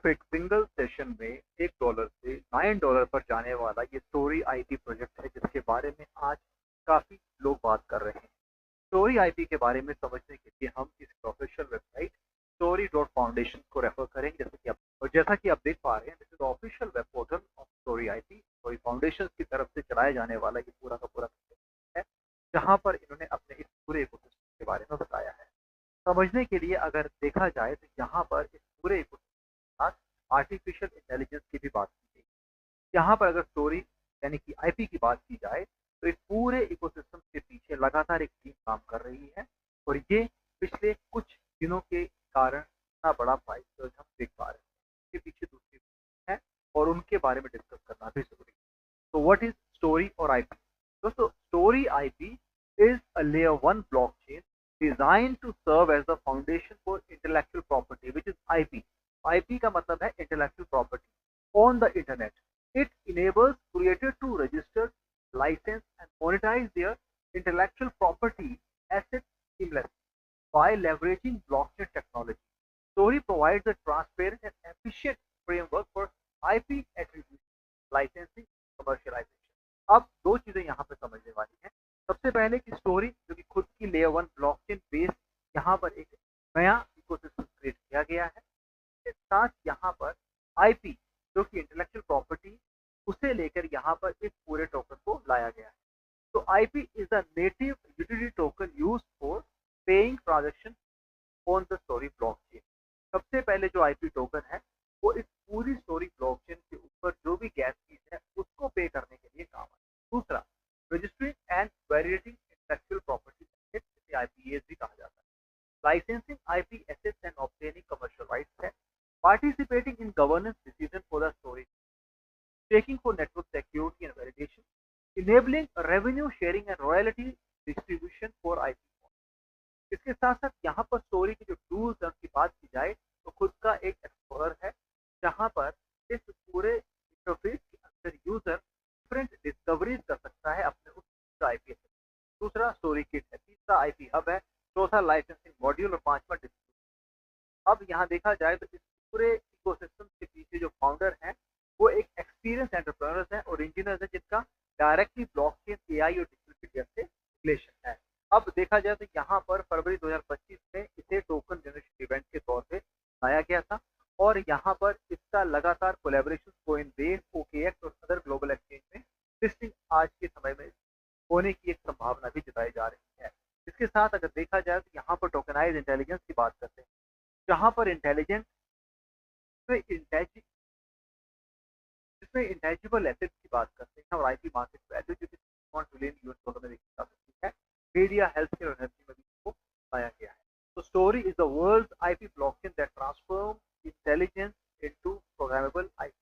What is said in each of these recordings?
सिर्फ एक single session में $1 से $9 पर जाने वाला ये स्टोरी आईपी प्रोजेक्ट है, जिसके बारे में आज काफी लोग बात कर रहे हैं। स्टोरी आईपी के बारे में समझने के लिए हम इस official website story dot foundation को रेफर करेंगे। जैसा कि आप देख पा रहे हैं, this is official web portal of story IP. Story foundation की तरफ से चलाया जाने वाला ये पूरा का पूरा है, जहां पर इन्होंने अपने इस पूरे इकोसिस्टम के बारे में बताया है। समझने के लिए अगर देखा जाए तो यहाँ पर इस पूरे इकोसिस्टम के साथ आर्टिफिशियल इंटेलिजेंस की भी बात की गई। यहाँ पर अगर स्टोरी यानी कि आईपी की बात की जाए तो इस पूरे इकोसिस्टम के पीछे लगातार एक टीम काम कर रही है, और ये पिछले कुछ दिनों के कारण इतना बड़ा फाइल हम देख पा रहे हैं। इसके पीछे दूसरी है और उनके बारे में डिस्कस करना भी जरूरी है। तो व्हाट इज स्टोरी और आईपी? दोस्तों, story IP is a layer 1 blockchain designed to serve as the foundation for intellectual property, which is IP. IP का मतलब है intellectual property on the internet. It enables creators to register, license and monetize their intellectual property assets seamlessly by leveraging blockchain technology. Story provides a transparent and efficient framework for IP attribution, licensing, commercialization. अब दो चीजें यहाँ पे समझने वाली हैं। सबसे पहले कि स्टोरी जो कि खुद की लेयर 1 ब्लॉकचेन बेस्ड यहाँ पर एक नया इकोसिस्टम क्रिएट किया गया है। इसके साथ यहाँ पर आईपी जो कि इंटेलेक्चुअल प्रॉपर्टी, उसे लेकर यहाँ पर इस पूरे टोकन को लाया गया है। तो IP is the native utility token used for paying transaction on the story blockchain. सबसे पहले जो आईपी टोकन है वो इस पूरी स्टोरी ब्लॉकचेन के ऊपर जो भी गैस फीस है उसको पे करने के लिए काम है। दूसरा, registering and validating intellectual property assets, जिसे IPAs भी कहा जाता है, licensing IP assets and obtaining commercial rights है, participating in governance decision for the story, checking for network security and validation, enabling revenue sharing and royalty distribution for IP. इसके साथ साथ यहाँ पर स्टोरी के जो टूल्स हैं उनकी बात की जाए तो खुद का एक एक्सप्लोरर है, जहाँ पर इस पूरे इंटरफेस के अंदर यूजर डिफरेंट डिस्कवरीज कर सकता है अपने उस आईपी। दूसरा स्टोरी किट है, तीसरा आईपी हब है, चौथा लाइसेंसिंग मॉड्यूल और पांचवा डिस्ट्रीब्यूशन। अब यहाँ देखा जाए तो इस पूरे इकोसिस्टम के पीछे जो फाउंडर हैं वो एक एक्सपीरियंस एंटरप्रेन्योर्स हैं और इंजीनियर्स हैं, जिनका डायरेक्टली ब्लॉकचेन, एआई और डिजिटल मीडिया से रिलेशन है। अब देखा जाए तो यहाँ पर फरवरी 2025 में इसे टोकन जनरेशन इवेंट के तौर पे लाया गया था, और यहाँ पर इसका लगातार कोलैबोरेशन कोइनबेस, ओकेएक्स और अदर ग्लोबल एक्सचेंज में लिस्टिंग आज के समय में होने की एक संभावना भी जताई जा रही है। इसके साथ अगर देखा जाए तो यहाँ पर टोकनाइज इंटेलिजेंस की बात करते हैं, जहाँ पर इंटेलिजेंस जिसमें इंटेजिबल एसेट्स की बात करते हैं और आईपी मार्केट वैल्यू जो कि $1 ट्रिलियन में देखी जा सकती है, मीडिया, हेल्थ केयर और एनर्जी में भी इसको पाया गया है। तो story is the world's IP blockchain that transform intelligence into programmable IP.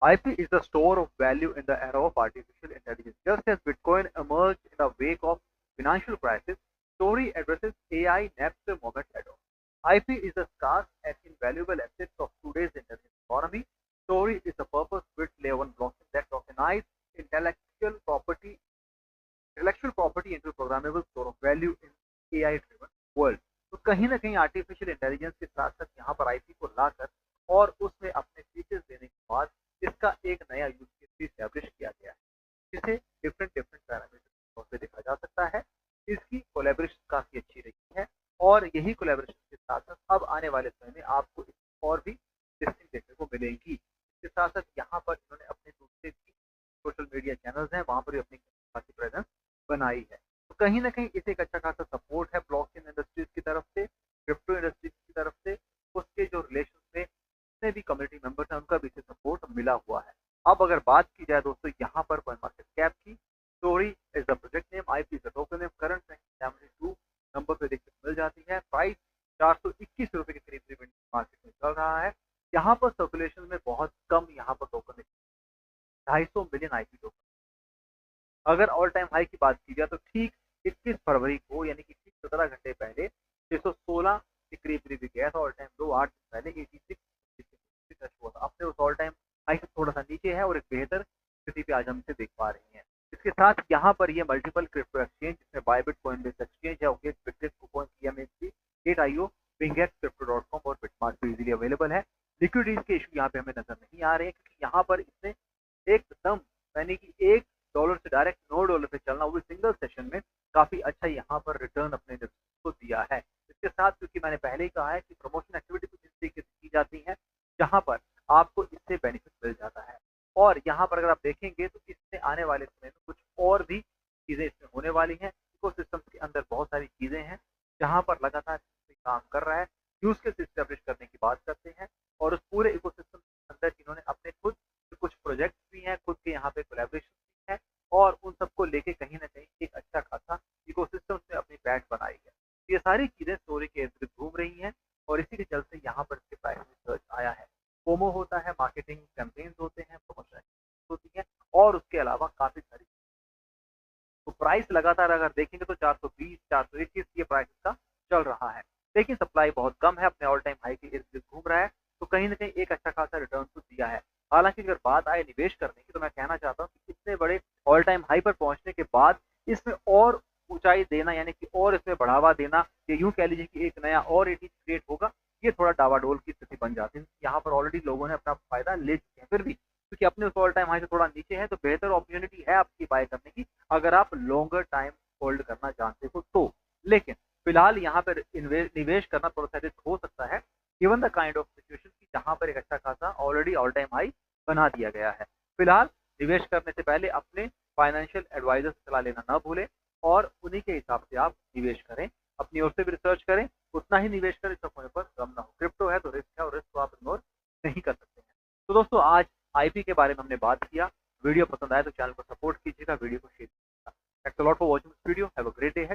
IP is the store of value in the era of artificial intelligence. Just as Bitcoin emerged in the wake of financial crisis, Story addresses AI next moment head-on. IP is the scarce and invaluable asset of today's intelligence economy. Story is the purpose-built layer 1 blockchain that tokenizes intellectual property into programmable store of value in AI-driven world. तो कहीं ना कहीं artificial intelligence के साथ साथ यहाँ पर IP को लाकर और उसमें अपने फीचर्स देने के बाद इसका एक नया यूज केस भी एस्टैब्लिश किया गया है, जिसे डिफरेंट पैरामीटर्स पे देखा जा सकता है। इसकी कोलैबोरेशन काफी अच्छी रही है, और यही कोलैबोरेशन के साथ साथ अब आने वाले समय में आपको और भी टेस्टिंग देखने को मिलेगी। इसके साथ साथ यहाँ पर इन्होंने अपने दूसरे भी सोशल मीडिया चैनल्स हैं, वहाँ पर भी अपनी खासी प्रेजेंस बनाई है। तो कहीं ना कहीं इसे एक अच्छा खासा सपोर्ट है ब्लॉकचेन इंडस्ट्रीज की तरफ से, क्रिप्टो इंडस्ट्रीज की तरफ से, उसके जो रिलेशन में जितने भी कम्युनिटी मेंबर्स हैं उनका भी इसे सपोर्ट मिला हुआ है। अब अगर बात की जाए दोस्तों यहाँ पर मार्केट कैप की, story is the project name, IP is the token name, current 72 number पे देखने को मिल जाती है। प्राइस 421 रुपए के करीब मार्केट में चल रहा है। यहाँ पर सर्कुलेशन में बहुत कम यहाँ पर टोकन 250 मिलियन आईपी टोकन। अगर ऑल टाइम हाई की बात की जाए तो ठीक 21 फरवरी को यानी कि 17 घंटे पहले 616 के करीब गया था। ऑल टाइम लो 8 दिन पहले 86 हुआ था। अपने उस ऑल टाइम हाई से थोड़ा सा नीचे है और एक बेहतर स्थिति पे आज हम इसे देख पा रहे हैं। इसके साथ यहाँ पर ये मल्टीपल क्रिप्टो एक्सचेंज जिसमें बायबिट, कॉइनबेस एक्सचेंज है, ओकेएक्स, बिटरेक्स, कुकॉइन, CMHC, गेट.io, पिंगेक्स, crypto.com और बिटमार्ट पे इजीली अवेलेबल है। लिक्विडिटीज के इशू यहाँ पे हमें नजर नहीं आ रहे हैं, क्योंकि यहाँ पर इसने एकदम यानी कि $1 से डायरेक्ट $9 पे चलना, वो भी सिंगल सेशन में, काफी अच्छा यहाँ पर रिटर्न अपने को दिया है। इसके साथ, क्योंकि मैंने पहले ही कहा है कि प्रमोशन एक्टिविटी कुछ इस तरीके से की जाती है जहाँ पर आपको इससे बेनिफिट मिल जाता है। और यहाँ पर अगर आप देखेंगे तो इससे आने वाले समय में कुछ और भी चीजें इसमें होने वाली हैं। इकोसिस्टम्स के अंदर बहुत सारी चीजें हैं जहाँ पर लगातार काम कर रहा है। यूज केस एस्टेब्लिश करने की बात करते हैं, और उस पूरे इकोसिस्टम के अंदर इन्होंने अपने खुद कुछ प्रोजेक्ट्स भी हैं, खुद के यहाँ पे कोलैबोरेशन भी है, और उन सबको लेके कहीं ना कहीं एक अच्छा खासा इकोसिस्टम में अपनी बैट बनाई है। ये सारी चीजें स्टोरी के इर्द गिर्द घूम रही हैं, और इसी के चलते यहाँ पर इसके प्राइस में सर्च आया है। फोमो होता है, मार्केटिंग कैंपेन्स होते हैं, प्रमोशन होती है, और उसके अलावा काफी सारी, तो प्राइस लगातार अगर देखेंगे तो 420 421 ये प्राइस का चल रहा है, लेकिन सप्लाई बहुत कम है, अपने ऑल टाइम हाई के इर्द गिर्द घूम रहा है, तो कहीं ना कहीं एक अच्छा खासा रिटर्न तो दिया है। हालांकि अगर बात आए निवेश करने की, तो मैं कहना चाहता हूँ कि इतने बड़े ऑल टाइम हाई पर पहुंचने के बाद इसमें और ऊंचाई देना, यानी कि और इसमें बढ़ावा देना, या यूं कह लीजिए कि एक नया और एटी क्रिएट होगा, ये थोड़ा डावाडोल की स्थिति बन जाती है। यहाँ पर ऑलरेडी लोगों ने अपना फायदा ले चुके हैं, फिर भी क्योंकि अपने उस ऑल टाइम हाई से थोड़ा नीचे है, तो बेहतर अपॉर्चुनिटी है आपकी बाय करने की, अगर आप लॉन्गर टाइम होल्ड करना जानते हो तो। लेकिन फिलहाल यहाँ पर निवेश करना थोड़ा सा रिस्क हो सकता है, given the kind of situation की जहाँ पर एक अच्छा खासा ऑलरेडी ऑल टाइम हाई बना दिया गया है। फिलहाल निवेश करने से पहले अपने फाइनेंशियल एडवाइजर से सलाह लेना ना भूलें, और उन्हीं के हिसाब से आप निवेश करें, अपनी ओर से भी रिसर्च करें, उतना ही निवेश करें जितना होने पर गम ना हो। क्रिप्टो है तो रिस्क है, और रिस्क को आप इग्नोर नहीं कर सकते हैं। तो दोस्तों, आज आईपी के बारे में हमने बात किया। वीडियो पसंद आए तो चैनल को सपोर्ट कीजिएगा, वीडियो को शेयर कीजिएगा। Thanks a lot for watching this video. Have a great day.